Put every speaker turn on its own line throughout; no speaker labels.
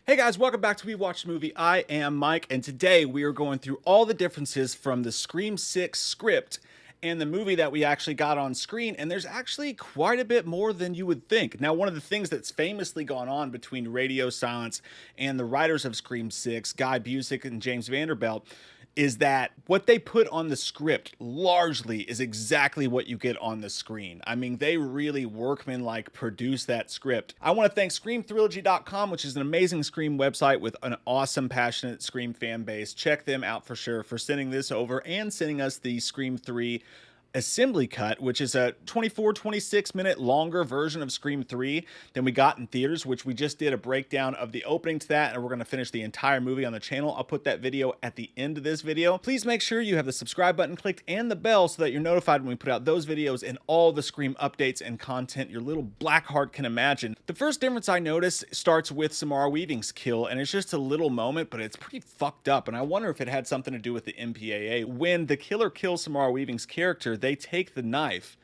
Hey guys, welcome back to We Watch the Movie. I am Mike, and today we are going through all the differences from the Scream 6 script and the movie that we actually got on screen, and there's actually quite a bit more than you would think. Now, one of the things that's famously gone on between Radio Silence and the writers of Scream 6, Guy Busick and James Vanderbilt, is that what they put on the script largely is exactly what you get on the screen. I mean, they really workmanlike produce that script. I want to thank ScreamThrilogy.com, which is an amazing Scream website with an awesome, passionate Scream fan base. Check them out for sure for sending this over and sending us the Scream 3 assembly cut, which is a 26 minute longer version of Scream 3 than we got in theaters, which we just did a breakdown of the opening to that, and we're going to finish the entire movie on the channel. I'll put that video at the end of this video. Please make sure you have the subscribe button clicked and the bell so that you're notified when we put out those videos and all the Scream updates and content your little black heart can imagine. The first difference I notice starts with Samara Weaving's kill, and it's just a little moment, but it's pretty fucked up, and I wonder if it had something to do with the MPAA. When the killer kills Samara Weaving's character, they take the knife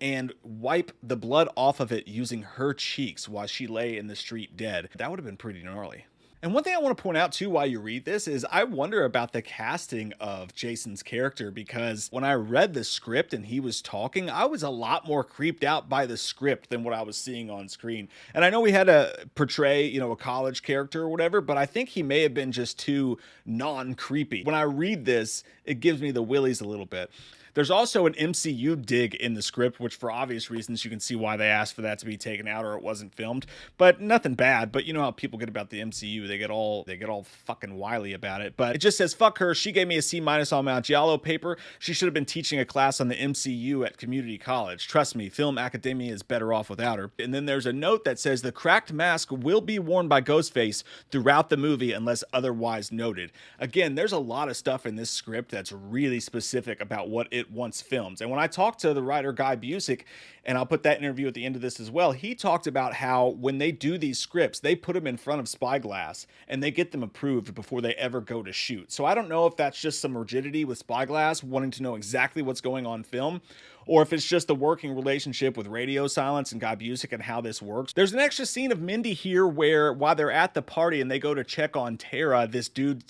and wipe the blood off of it using her cheeks while she lay in the street dead. That would have been pretty gnarly. And one thing I want to point out too while you read this is I wonder about the casting of Jason's character, because when I read the script and he was talking, I was a lot more creeped out by the script than what I was seeing on screen. And I know we had to portray, a college character or whatever, but I think he may have been just too non-creepy. When I read this, it gives me the willies a little bit. There's also an MCU dig in the script, which for obvious reasons you can see why they asked for that to be taken out or it wasn't filmed, but nothing bad. But you know how people get about the MCU, they get all fucking wily about it. But it just says, fuck her, she gave me a C- on Mount Giallo paper. She should have been teaching a class on the MCU at community college. Trust me, film academia is better off without her. And then there's a note that says the cracked mask will be worn by Ghostface throughout the movie unless otherwise noted. Again, there's a lot of stuff in this script that's really specific about what it once filmed. And when I talked to the writer Guy Busick, and I'll put that interview at the end of this as well, he talked about how when they do these scripts, they put them in front of Spyglass and they get them approved before they ever go to shoot. So I don't know if that's just some rigidity with Spyglass wanting to know exactly what's going on film, or if it's just the working relationship with Radio Silence and Guy Busick and how this works. There's an extra scene of Mindy here where while they're at the party and they go to check on Tara, this dude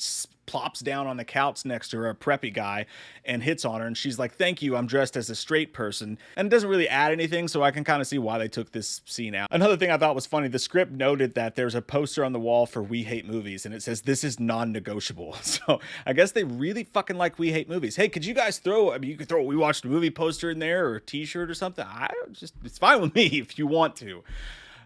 plops down on the couch next to her, a preppy guy, and hits on her, and she's like, thank you, I'm dressed as a straight person. And it doesn't really add anything, so I can kind of see why they took this scene out. Another thing I thought was funny, the script noted that there's a poster on the wall for We Hate Movies, and it says this is non-negotiable. So I guess they really fucking like We Hate Movies. Hey, could you guys you could throw a We Watched a Movie poster in there or a t-shirt or something. It's fine with me if you want to.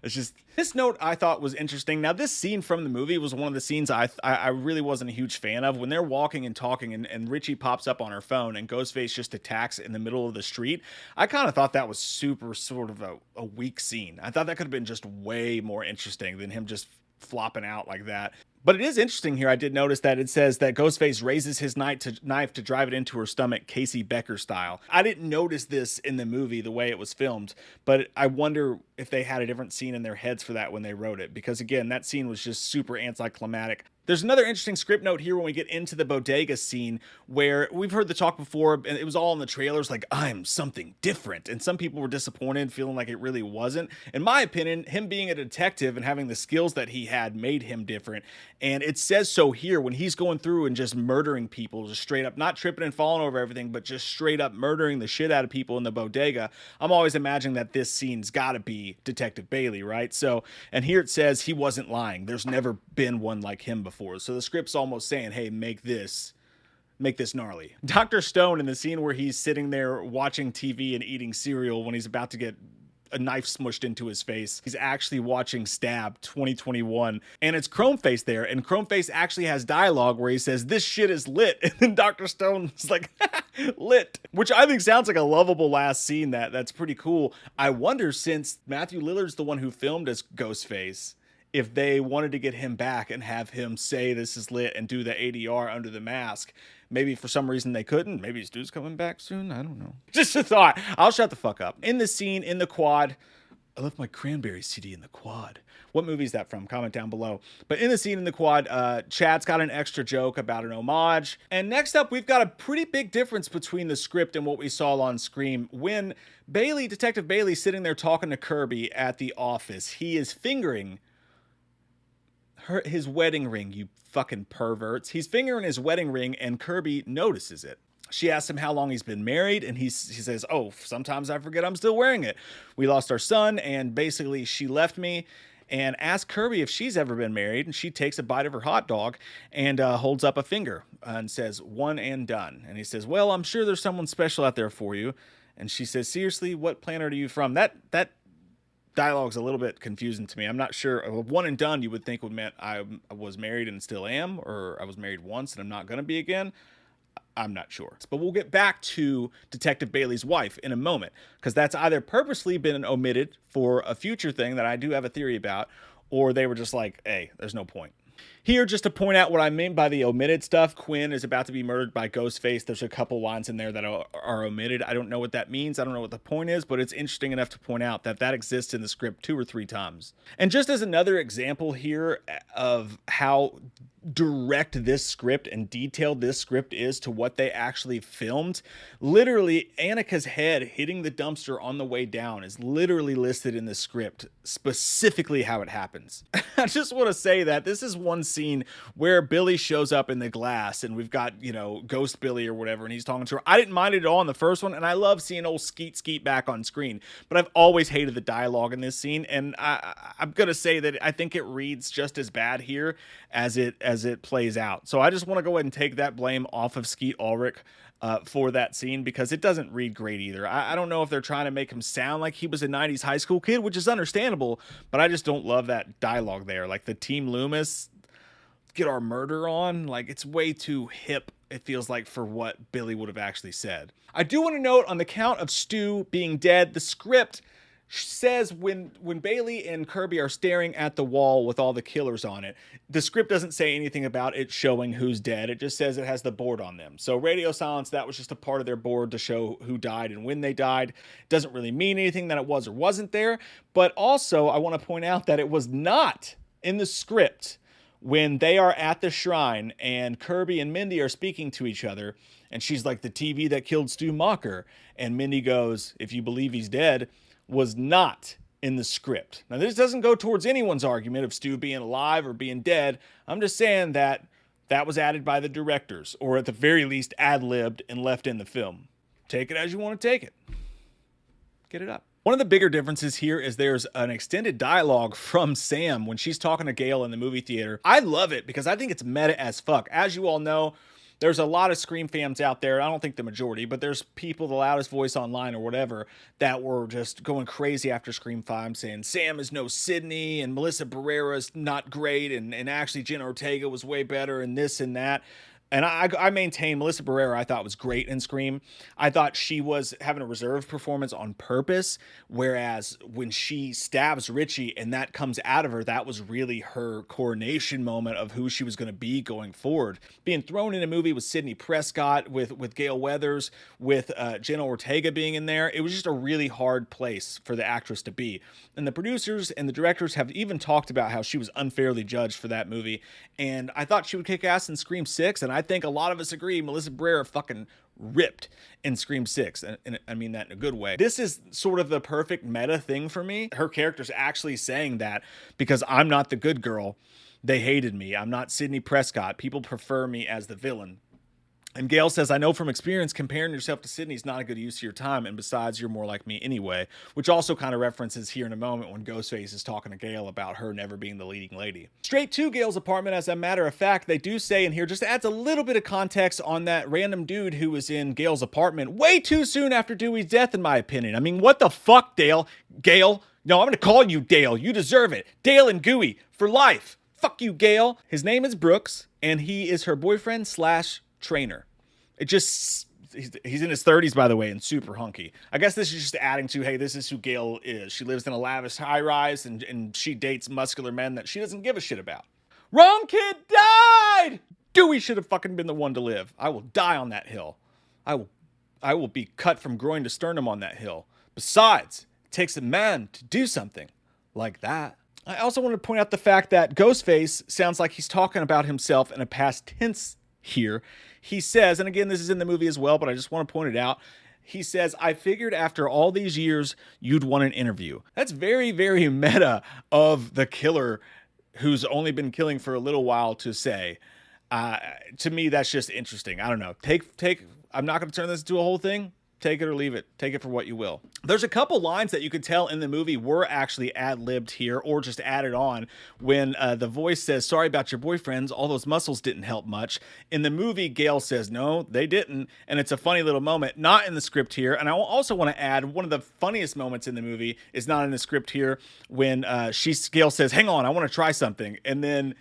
It's just, this note I thought was interesting. Now, this scene from the movie was one of the scenes I really wasn't a huge fan of. When they're walking and talking and Richie pops up on her phone and Ghostface just attacks in the middle of the street, I kind of thought that was super sort of a weak scene. I thought that could have been just way more interesting than him just flopping out like that. But it is interesting here. I did notice that it says that Ghostface raises his knife to drive it into her stomach, Casey Becker style. I didn't notice this in the movie the way it was filmed, but I wonder if they had a different scene in their heads for that when they wrote it, because again, that scene was just super anticlimactic. There's another interesting script note here when we get into the bodega scene where we've heard the talk before, and it was all in the trailers like, I'm something different. And some people were disappointed, feeling like it really wasn't. In my opinion, him being a detective and having the skills that he had made him different. And it says so here when he's going through and just murdering people, just straight up, not tripping and falling over everything, but just straight up murdering the shit out of people in the bodega. I'm always imagining that this scene's got to be Detective Bailey, right? So, and here it says he wasn't lying. There's never been one like him before. So the script's almost saying, hey, make this gnarly. Dr. Stone in the scene where he's sitting there watching TV and eating cereal when he's about to get a knife smushed into his face, he's actually watching Stab 2021, and it's Chromeface there, and Chromeface actually has dialogue where he says, this shit is lit, and then Dr. Stone's like, lit, which I think sounds like a lovable last scene. That's pretty cool. I wonder, since Matthew Lillard's the one who filmed as Ghostface, if they wanted to get him back and have him say this is lit and do the ADR under the mask. Maybe for some reason they couldn't. Maybe his dude's coming back soon. I don't know. Just a thought. I'll shut the fuck up. In the scene, in the quad, I left my Cranberry CD in the quad. What movie is that from? Comment down below. But in the scene in the quad, Chad's got an extra joke about an homage. And next up, we've got a pretty big difference between the script and what we saw on Scream. When Detective Bailey's sitting there talking to Kirby at the office, he is fingering his wedding ring, you fucking perverts. He's fingering his wedding ring, and Kirby notices it. She asks him how long he's been married, and he says, oh, sometimes I forget I'm still wearing it. We lost our son, and basically she left me, and asks Kirby if she's ever been married, and she takes a bite of her hot dog and holds up a finger and says, one and done. And he says, well, I'm sure there's someone special out there for you. And she says, seriously, what planet are you from? That dialogue's a little bit confusing to me. I'm not sure. One and done you would think would mean I was married and still am, or I was married once and I'm not going to be again. I'm not sure. But we'll get back to Detective Bailey's wife in a moment, because that's either purposely been omitted for a future thing that I do have a theory about, or they were just like, hey, there's no point. Here, just to point out what I mean by the omitted stuff, Quinn is about to be murdered by Ghostface. There's a couple lines in there that are omitted. I don't know what that means. I don't know what the point is, but it's interesting enough to point out that that exists in the script 2 or 3 times. And just as another example here of how direct this script and detailed this script is to what they actually filmed, literally Annika's head hitting the dumpster on the way down is literally listed in the script, specifically how it happens. I just want to say that this is one scene where Billy shows up in the glass and we've got, you know, Ghost Billy or whatever, and he's talking to her. I didn't mind it at all in the first one, and I love seeing old Skeet back on screen, but I've always hated the dialogue in this scene, and I'm gonna say that I think it reads just as bad here as it plays out. So I just want to go ahead and take that blame off of Skeet Ulrich for that scene, because it doesn't read great either. I don't know if they're trying to make him sound like he was a 90s high school kid, which is understandable, but I just don't love that dialogue there. Like the Team Loomis, get our murder on, like it's way too hip, it feels like, for what Billy would have actually said. I do want to note, on the count of Stu being dead, the script says when Bailey and Kirby are staring at the wall with all the killers on it, the script doesn't say anything about it showing who's dead. It just says it has the board on them. So radio silence, that was just a part of their board to show who died and when they died. It doesn't really mean anything that it was or wasn't there. But also, I want to point out that it was not in the script when they are at the shrine and Kirby and Mindy are speaking to each other, and she's like, the TV that killed Stu Macher, and Mindy goes, if you believe he's dead, was not in the script. Now, this doesn't go towards anyone's argument of Stu being alive or being dead. I'm just saying that that was added by the directors, or at the very least ad-libbed and left in the film. Take it as you want to take it. Get it up. One of the bigger differences here is there's an extended dialogue from Sam when she's talking to Gale in the movie theater. I love it because I think it's meta as fuck. As you all know, there's a lot of Scream fans out there. I don't think the majority, but there's people, the loudest voice online or whatever, that were just going crazy after Scream 5, saying Sam is no Sidney and Melissa Barrera's not great, and actually Jenna Ortega was way better, and this and that. And I maintain Melissa Barrera, I thought, was great in Scream. I thought she was having a reserved performance on purpose, whereas when she stabs Richie and that comes out of her, that was really her coronation moment of who she was going to be going forward. Being thrown in a movie with Sidney Prescott, with Gale Weathers, with Jenna Ortega being in there, it was just a really hard place for the actress to be. And the producers and the directors have even talked about how she was unfairly judged for that movie. And I thought she would kick ass in Scream 6, and I think a lot of us agree Melissa Barrera fucking ripped in Scream 6, and I mean that in a good way. This is sort of the perfect meta thing for me. Her character's actually saying that because I'm not the good girl. They hated me. I'm not Sidney Prescott. People prefer me as the villain. And Gale says, I know from experience comparing yourself to Sidney is not a good use of your time, and besides, you're more like me anyway, which also kind of references here in a moment when Ghostface is talking to Gale about her never being the leading lady. Straight to Gale's apartment, as a matter of fact, they do say in here, just adds a little bit of context on that random dude who was in Gale's apartment way too soon after Dewey's death, in my opinion. I mean, what the fuck, Gale? No, I'm going to call you Dale. You deserve it. Dale and Gooey for life. Fuck you, Gale. His name is Brooks, and he is her boyfriend / trainer. It just, he's in his 30s, by the way, and super hunky. I guess this is just adding to, hey, this is who Gale is. She lives in a lavish high-rise, and she dates muscular men that she doesn't give a shit about. Wrong kid died! Dewey should have fucking been the one to live. I will die on that hill. I will be cut from groin to sternum on that hill. Besides, it takes a man to do something like that. I also want to point out the fact that Ghostface sounds like he's talking about himself in a past tense here. He says, and again, this is in the movie as well, but I just want to point it out. He says, I figured after all these years, you'd want an interview. That's very, very meta of the killer who's only been killing for a little while to say. To me, that's just interesting. I don't know. I'm not going to turn this into a whole thing. Take it or leave it. Take it for what you will. There's a couple lines that you could tell in the movie were actually ad-libbed here or just added on when the voice says, sorry about your boyfriends, all those muscles didn't help much. In the movie, Gale says, no, they didn't. And it's a funny little moment, not in the script here. And I also want to add, one of the funniest moments in the movie is not in the script here when Gale says, hang on, I want to try something. And then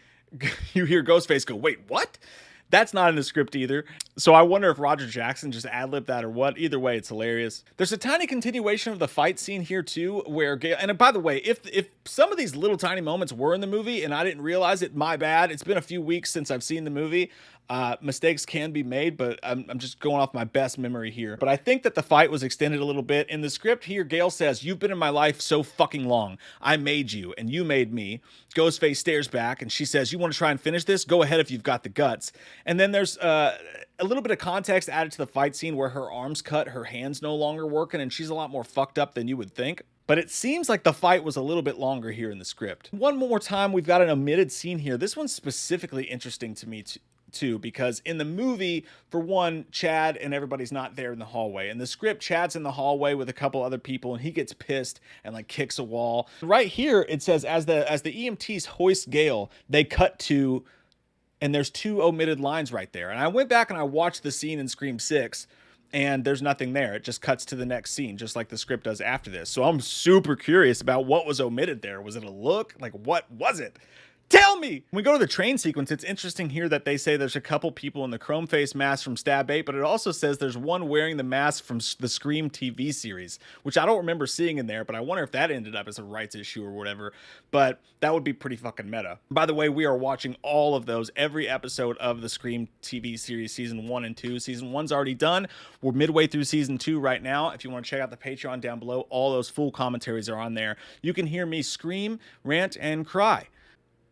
you hear Ghostface go, wait, what? That's not in the script either. So I wonder if Roger Jackson just ad-libbed that or what. Either way, it's hilarious. There's a tiny continuation of the fight scene here too, where Gale, and by the way, if some of these little tiny moments were in the movie and I didn't realize it, my bad. It's been a few weeks since I've seen the movie. Mistakes can be made, but I'm just going off my best memory here. But I think that the fight was extended a little bit. In the script here, Gale says, you've been in my life so fucking long. I made you and you made me. Ghostface stares back and she says, you want to try and finish this? Go ahead if you've got the guts. And then there's a little bit of context added to the fight scene where her arm's cut, her hand's no longer working, and she's a lot more fucked up than you would think. But it seems like the fight was a little bit longer here in the script. One more time, we've got an omitted scene here. This one's specifically interesting to me too, because in the movie, for one, Chad and everybody's not there in the hallway. In the script, Chad's in the hallway with a couple other people and he gets pissed and like kicks a wall. Right here, it says as the EMTs hoist Gale, they cut to, and there's two omitted lines right there. And I went back and I watched the scene in Scream 6 and there's nothing there. It just cuts to the next scene, just like the script does after this. So I'm super curious about what was omitted there. Was it a look? Like, what was it? Tell me! When we go to the train sequence, it's interesting here that they say there's a couple people in the chrome face mask from Stab 8, but it also says there's one wearing the mask from the Scream TV series, which I don't remember seeing in there, but I wonder if that ended up as a rights issue or whatever, but that would be pretty fucking meta. By the way, we are watching all of those, every episode of the Scream TV series, season 1 and 2. Season 1's already done. We're midway through season 2 right now. If you want to check out the Patreon down below, all those full commentaries are on there. You can hear me scream, rant, and cry.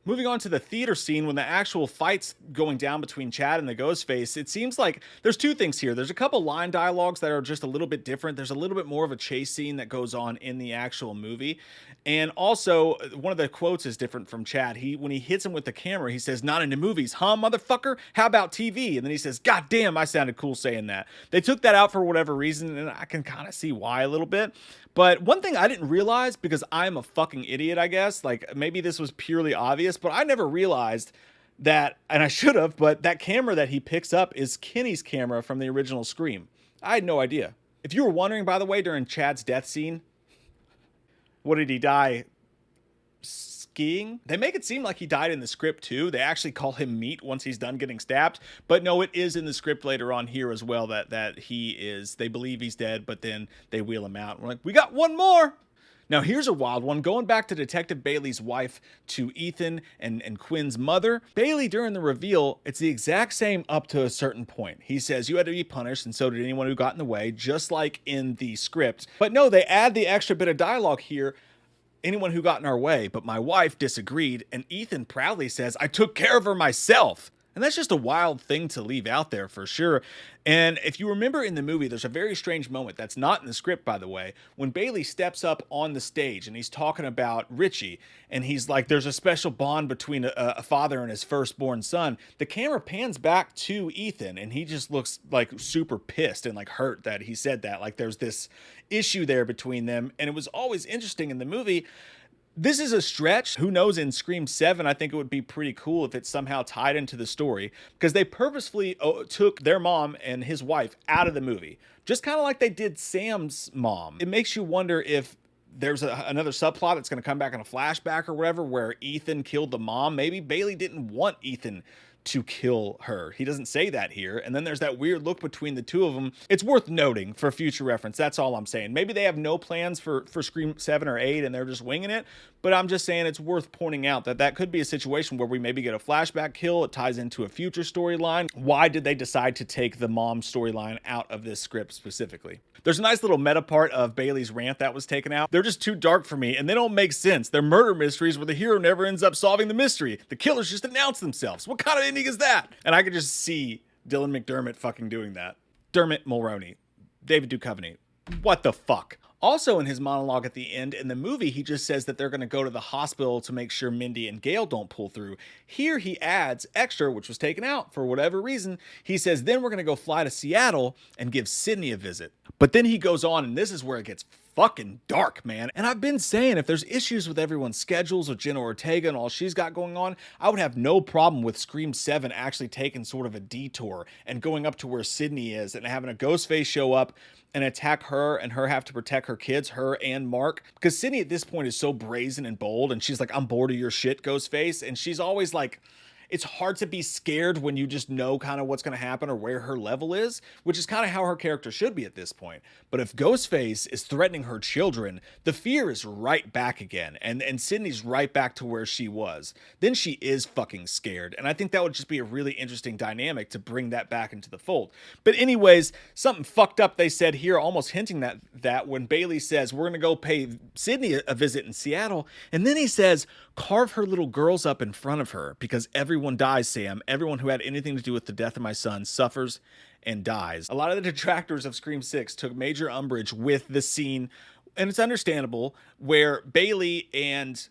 Moving on to the theater scene, when the actual fight's going down between Chad and the Ghostface, it seems like there's two things here. There's a couple line dialogues that are just a little bit different. There's a little bit more of a chase scene that goes on in the actual movie. And also, one of the quotes is different from Chad. When he hits him with the camera, he says, not into movies, huh, motherfucker? How about TV? And then he says, God damn, I sounded cool saying that. They took that out for whatever reason, and I can kind of see why a little bit. But one thing I didn't realize, because I'm a fucking idiot, I guess, like maybe this was purely obvious, but I never realized that, and I should have, but that camera that he picks up is Kenny's camera from the original Scream. I had no idea. If you were wondering, by the way, during Chad's death scene, what did he die? Skiing? They make it seem like he died in the script too. They actually call him meat once he's done getting stabbed. But no, it is in the script later on here as well that he is, they believe he's dead, but then they wheel him out. We're like, we got one more. Now here's a wild one. Going back to Detective Bailey's wife, to Ethan and Quinn's mother. Bailey, during the reveal, it's the exact same up to a certain point. He says you had to be punished, and so did anyone who got in the way, just like in the script. But no, they add the extra bit of dialogue here. Anyone who got in our way, but my wife disagreed, and Ethan proudly says, I took care of her myself. And that's just a wild thing to leave out there for sure. And if you remember in the movie, there's a very strange moment that's not in the script, by the way, when Bailey steps up on the stage and he's talking about Richie, and he's like, there's a special bond between a father and his firstborn son. The camera pans back to Ethan, and he just looks like super pissed and like hurt that he said that. Like there's this issue there between them. And it was always interesting in the movie. This is a stretch. Who knows, in Scream 7, I think it would be pretty cool if it's somehow tied into the story, because they purposefully took their mom and his wife out of the movie, just kind of like they did Sam's mom. It makes you wonder if there's another subplot that's going to come back in a flashback or whatever, where Ethan killed the mom. Maybe Bailey didn't want Ethan to kill her. He doesn't say that here. And then there's that weird look between the two of them. It's worth noting for future reference. That's all I'm saying. Maybe they have no plans for Scream 7 or 8 and they're just winging it. But I'm just saying it's worth pointing out that that could be a situation where we maybe get a flashback kill. It ties into a future storyline. Why did they decide to take the mom storyline out of this script specifically? There's a nice little meta part of Bailey's rant that was taken out. They're just too dark for me and they don't make sense. They're murder mysteries where the hero never ends up solving the mystery. The killers just announce themselves. What kind of ending is that? And I could just see Dylan McDermott fucking doing that. Dermot Mulroney. David Duchovny. What the fuck? Also, in his monologue at the end in the movie, he just says that they're going to go to the hospital to make sure Mindy and Gale don't pull through. Here he adds extra, which was taken out for whatever reason. He says, then we're going to go fly to Seattle and give Sydney a visit. But then he goes on, and this is where it gets fucking dark, man. And I've been saying, if there's issues with everyone's schedules with Jenna Ortega and all she's got going on, I would have no problem with Scream 7 actually taking sort of a detour and going up to where Sydney is and having a Ghostface show up and attack her, and her have to protect her kids, her and Mark. Because Sydney at this point is so brazen and bold, and she's like, I'm bored of your shit, Ghostface. And she's always like, it's hard to be scared when you just know kind of what's going to happen or where her level is, which is kind of how her character should be at this point. But if Ghostface is threatening her children, the fear is right back again. And Sydney's right back to where she was. Then she is fucking scared. And I think that would just be a really interesting dynamic to bring that back into the fold. But anyways, something fucked up they said here, almost hinting that when Bailey says, we're going to go pay Sydney a visit in Seattle. And then he says, carve her little girls up in front of her, because everyone dies, Sam. Everyone who had anything to do with the death of my son suffers and dies. A lot of the detractors of Scream 6 took major umbrage with the scene, and it's understandable, where Bailey and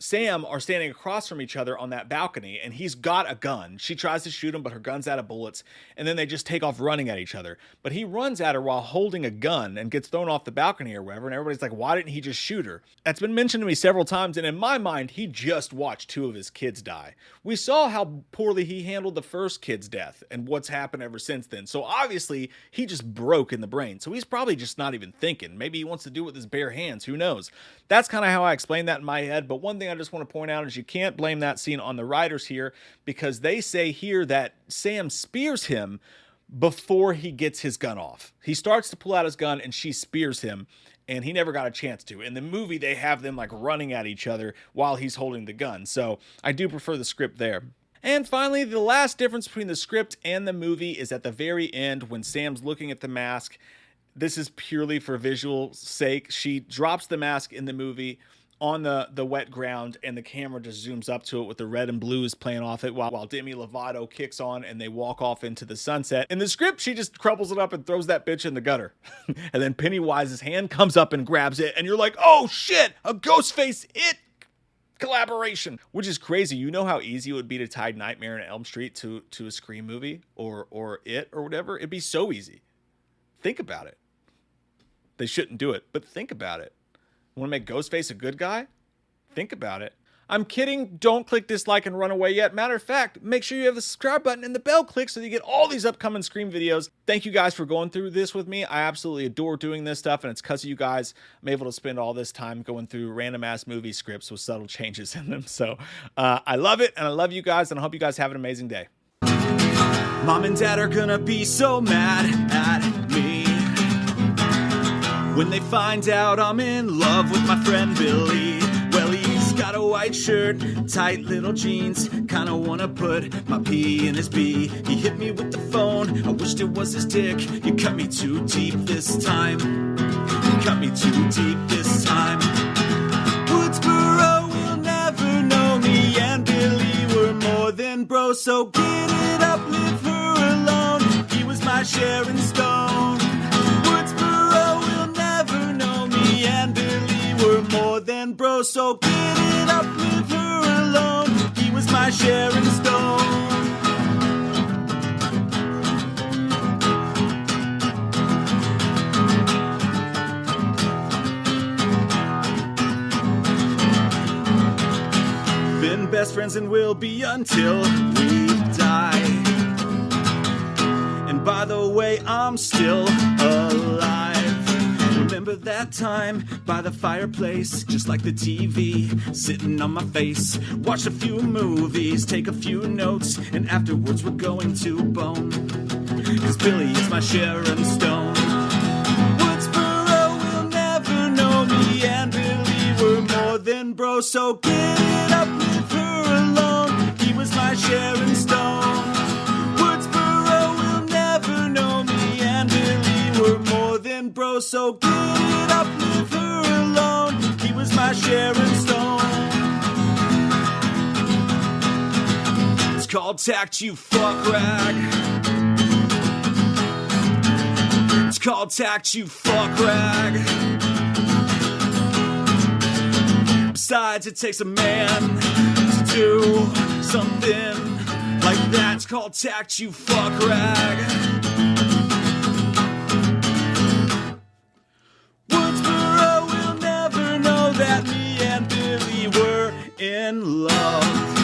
Sam are standing across from each other on that balcony, and he's got a gun. She tries to shoot him, but her gun's out of bullets, and then they just take off running at each other. But he runs at her while holding a gun and gets thrown off the balcony or whatever, and everybody's like, why didn't he just shoot her? That's been mentioned to me several times, and in my mind, he just watched 2 of his kids die. We saw how poorly he handled the first kid's death and what's happened ever since then. So obviously, he just broke in the brain. So he's probably just not even thinking. Maybe he wants to do it with his bare hands. Who knows? That's kind of how I explain that in my head. But one thing I just want to point out is you can't blame that scene on the writers here, because they say here that Sam spears him before he gets his gun off. He starts to pull out his gun and she spears him, and he never got a chance to. In the movie, they have them like running at each other while he's holding the gun. So I do prefer the script there. And finally, the last difference between the script and the movie is at the very end when Sam's looking at the mask. This is purely for visual sake. She drops the mask in the movie on the wet ground, and the camera just zooms up to it with the red and blues playing off it while Demi Lovato kicks on and they walk off into the sunset. In the script, she just crumbles it up and throws that bitch in the gutter. And then Pennywise's hand comes up and grabs it, and you're like, oh shit, a Ghostface It collaboration, which is crazy. You know how easy it would be to tie Nightmare on Elm Street to a Scream movie or It or whatever? It'd be so easy. Think about it. They shouldn't do it, but think about it. Want to make Ghostface a good guy? Think about it. I'm kidding. Don't click dislike and run away yet. Matter of fact, make sure you have the subscribe button and the bell click so you get all these upcoming Scream videos. Thank you guys for going through this with me. I absolutely adore doing this stuff, and it's because of you guys I'm able to spend all this time going through random ass movie scripts with subtle changes in them. So I love it, and I love you guys, and I hope you guys have an amazing day. Mom and Dad are gonna be so mad at me when they find out I'm in love with my friend Billy. Well, he's got a white shirt, tight little jeans, kinda wanna put my P in his B. He hit me with the phone, I wished it was his dick. You cut me too deep this time. You cut me too deep this time. Woodsboro will never know me and Billy were more than bros. So get it up, leave her alone. He was my Sharon Stone. And Billy were more than bros, so get it up, leave her alone. He was my Sharon Stone. Been best friends and will be until we die. And by the way, I'm still alive. Remember that time by the fireplace, just like the TV, sitting on my face. Watched a few movies, take a few notes, and afterwards we're going to bone. Cause Billy is my Sharon Stone. Woodsboro will never know me and Billy were more than bros. So get it up, leave her alone. He was my Sharon Stone. Woodsboro will never know me and Billy were more than bros. So get it up, leave her alone. He was my Sharon Stone. It's called tact, you fuck rag. It's called tact, you fuck rag. Besides, it takes a man to do something like that. It's called tact, you fuck rag. Woodsboro will never know that me and Billy were in love.